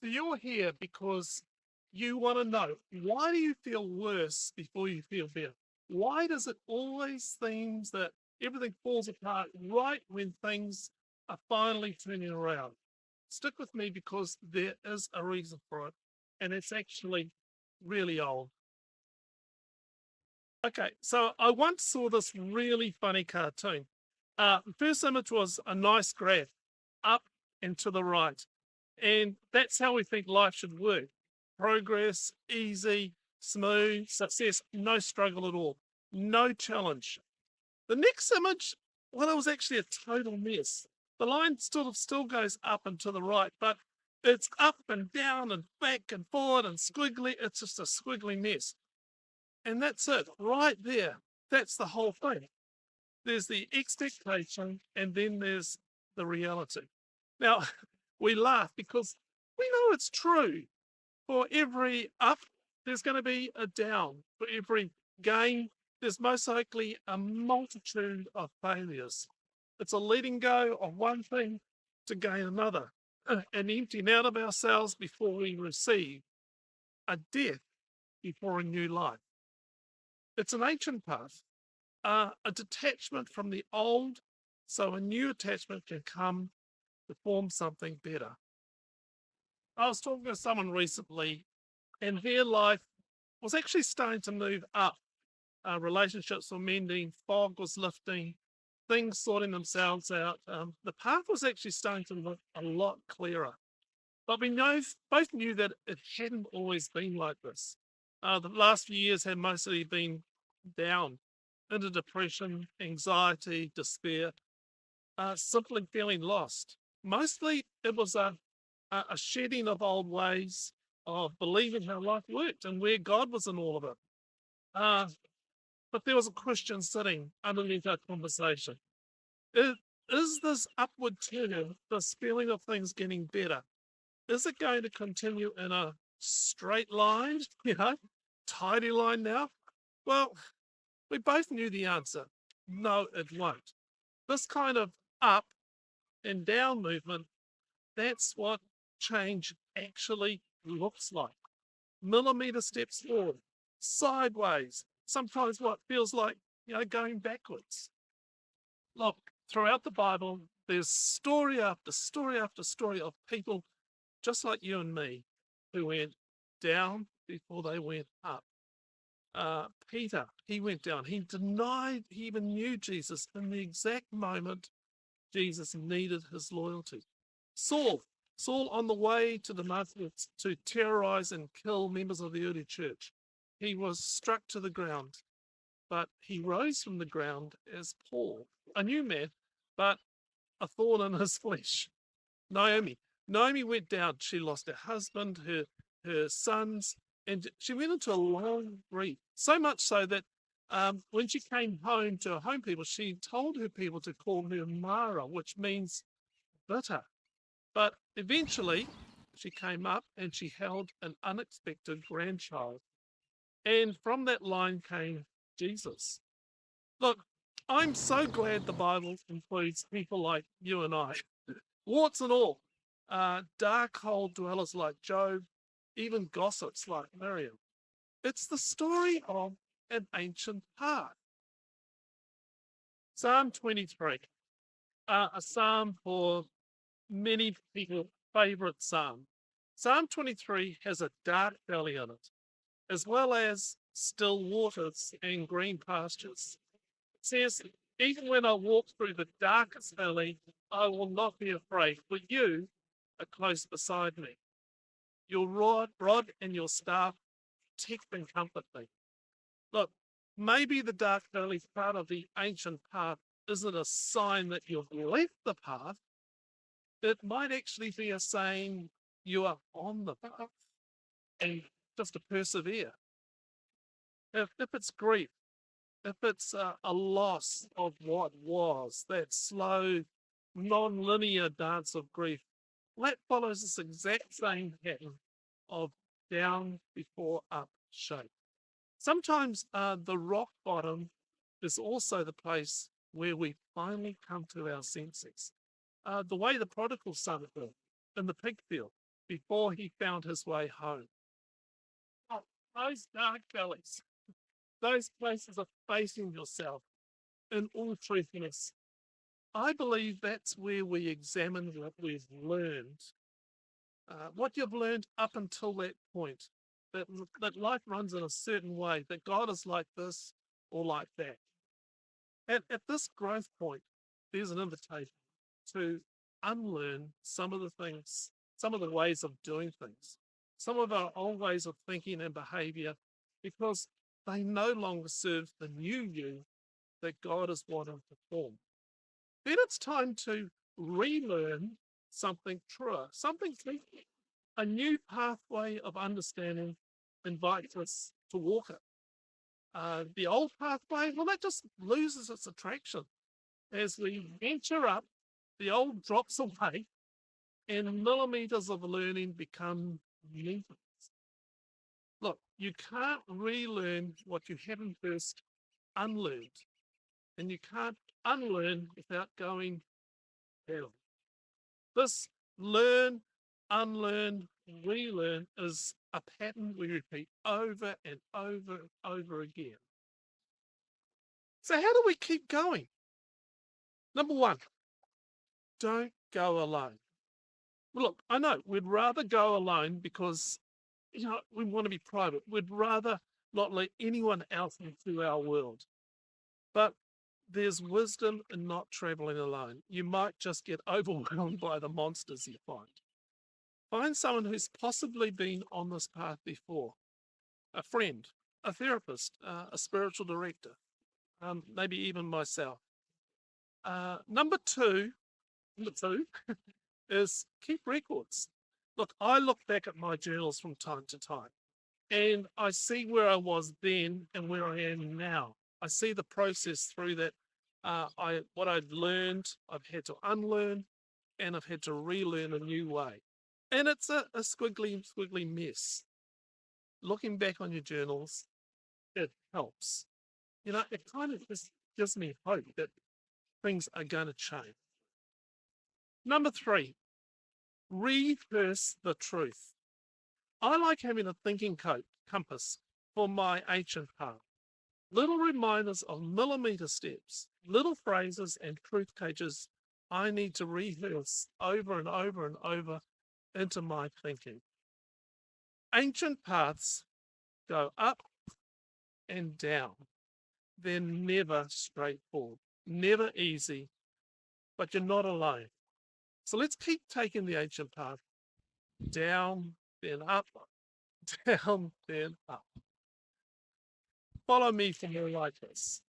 So you're here because you want to know, why do you feel worse before you feel better? Why does it always seems that everything falls apart right when things are finally turning around? Stick with me because there is a reason for it, and it's actually really old. Okay, so I once saw this really funny cartoon. The first image was a nice graph, up and to the right. And that's how we think life should work: progress, easy, smooth, success, no struggle at all, no challenge. The next image, well, it was actually a total mess. The line sort of still goes up and to the right, but it's up and down and back and forward and squiggly. It's just a squiggly mess. And that's it, right there. That's the whole thing. There's the expectation, and then there's the reality. Now, we laugh because we know it's true. For every up, there's going to be a down. For every gain, there's most likely a multitude of failures. It's a letting go of one thing to gain another, an emptying out of ourselves before we receive, a death before a new life. It's an ancient path, a detachment from the old so a new attachment can come to form something better. I was talking to someone recently, and their life was actually starting to move up. Relationships were mending, fog was lifting, things sorting themselves out. The path was actually starting to look a lot clearer. But we know, both knew that it hadn't always been like this. The last few years had mostly been down into depression, anxiety, despair, simply feeling lost. Mostly it was a shedding of old ways, of believing how life worked and where God was in all of it. Uh, but there was a question sitting underneath our conversation. Is, is this upward turn, this feeling of things getting better, is it going to continue in a straight line, tidy line now? Well, we both knew the answer. No, it won't. This kind of up and down movement, that's what change actually looks like. Millimeter steps forward, sideways, sometimes what feels like, going backwards. Look, throughout the Bible, there's story after story after story of people just like you and me who went down before they went up. Peter, he went down. He denied he even knew Jesus in the exact moment Jesus needed his loyalty. Saul, Saul on the way to Damascus to terrorize and kill members of the early church. He was struck to the ground, but he rose from the ground as Paul, a new man, but a thorn in his flesh. Naomi. Naomi went down. She lost her husband, her sons, and she went into a long grief. So much so that when she came home to her home people, she told her people to call her Mara, which means bitter. But eventually, she came up and she held an unexpected grandchild. And from that line came Jesus. Look, I'm so glad the Bible includes people like you and I, warts and all, dark hole dwellers like Job, even gossips like Miriam. It's the story of an ancient heart. Psalm 23, a psalm for many people's favorite psalm. Psalm 23 has a dark valley in it, as well as still waters and green pastures. It says, even when I walk through the darkest valley, I will not be afraid, for you are close beside me. Your rod and your staff protect and comfort me. Look, maybe the dark valley part of the ancient path isn't a sign that you've left the path. It might actually be a saying you are on the path and just to persevere. If it's grief, if it's a loss of what was, that slow, non-linear dance of grief, that follows this exact same pattern of down before up shape. Sometimes the rock bottom is also the place where we finally come to our senses. The way the prodigal son did in the pig field. before he found his way home. Oh, those dark valleys, those places of facing yourself in all truthfulness. I believe that's where we examine what we've learned, what you've learned up until that point, that life runs in a certain way, that God is like this or like that. At this growth point, there's an invitation to unlearn some of the things, some of the ways of doing things, some of our old ways of thinking and behavior, because they no longer serve the new you that God is wanting to form. Then it's time to relearn something truer, something different. A new pathway of understanding invites us to walk it. The old pathway, well, that just loses its attraction. As we venture up, the old drops away and millimeters of learning become meters. Look, you can't relearn what you haven't first unlearned, and you can't unlearn without going down. This learn, unlearn, relearn is a pattern we repeat over and over and over again. So, how do we keep going? Number one, don't go alone. Look, I know we'd rather go alone because, we want to be private. We'd rather not let anyone else into our world. But there's wisdom in not traveling alone. You might just get overwhelmed by the monsters you find. Find someone who's possibly been on this path before, a friend, a therapist, a spiritual director, maybe even myself. Number two is keep records. Look, I look back at my journals from time to time and I see where I was then and where I am now. I see the process through that. What I've learned, I've had to unlearn and I've had to relearn a new way. And it's a squiggly mess. Looking back on your journals, it helps. It kind of just gives me hope that things are going to change. Number three, rehearse the truth. I like having a thinking compass for my ancient path. Little reminders of millimeter steps, little phrases and truth cages I need to rehearse over and over and over into my thinking. Ancient paths go up and down. They're never straightforward, never easy, but you're not alone. So let's keep taking the ancient path down, then up, down, then up. Follow me for more like this.